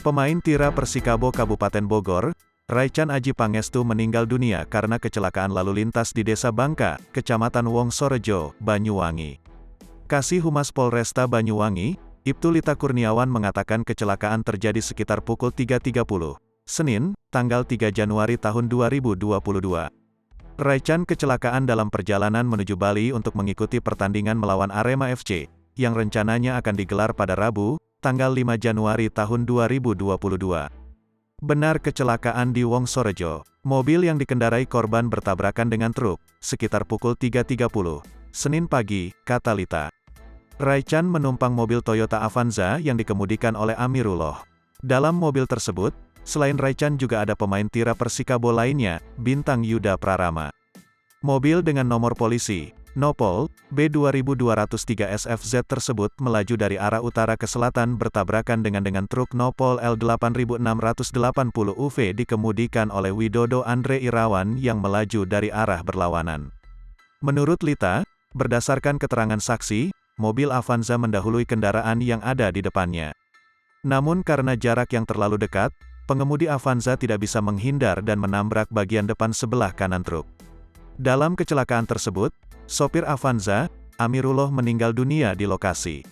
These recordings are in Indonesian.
Pemain tira Persikabo Kabupaten Bogor, Raichan Aji Pangestu meninggal dunia karena kecelakaan lalu lintas di Desa Bangka, Kecamatan Wongsorejo, Banyuwangi. Kasih Humas Polresta Banyuwangi, Ibtu Lita Kurniawan mengatakan kecelakaan terjadi sekitar pukul 3.30, Senin, tanggal 3 Januari tahun 2022. Raichan kecelakaan dalam perjalanan menuju Bali untuk mengikuti pertandingan melawan Arema FC, yang rencananya akan digelar pada Rabu, tanggal 5 Januari tahun 2022. Benar kecelakaan di Wongsorejo, mobil yang dikendarai korban bertabrakan dengan truk, sekitar pukul 3.30, Senin pagi, kata Lita. Raichan menumpang mobil Toyota Avanza yang dikemudikan oleh Amirullah. Dalam mobil tersebut, selain Raichan juga ada pemain tira Persikabo lainnya, Bintang Yuda Prarama. Mobil dengan nomor polisi Nopol B2203 SFZ tersebut melaju dari arah utara ke selatan bertabrakan dengan truk Nopol L8680 UV dikemudikan oleh Widodo Andre Irawan yang melaju dari arah berlawanan. Menurut Lita, berdasarkan keterangan saksi, mobil Avanza mendahului kendaraan yang ada di depannya. Namun karena jarak yang terlalu dekat, pengemudi Avanza tidak bisa menghindar dan menabrak bagian depan sebelah kanan truk. Dalam kecelakaan tersebut, sopir Avanza, Amirullah meninggal dunia di lokasi.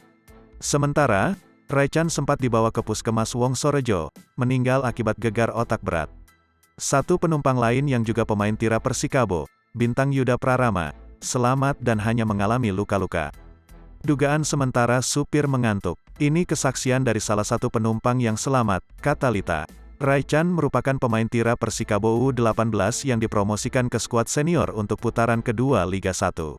Sementara, Raichan sempat dibawa ke Puskesmas Wongsorejo, meninggal akibat gegar otak berat. Satu penumpang lain yang juga pemain tira Persikabo, Bintang Yuda Prarama, selamat dan hanya mengalami luka-luka. Dugaan sementara supir mengantuk. Ini kesaksian dari salah satu penumpang yang selamat, kata Lita. Raichan merupakan pemain tira Persikabo U18 yang dipromosikan ke skuad senior untuk putaran kedua Liga 1.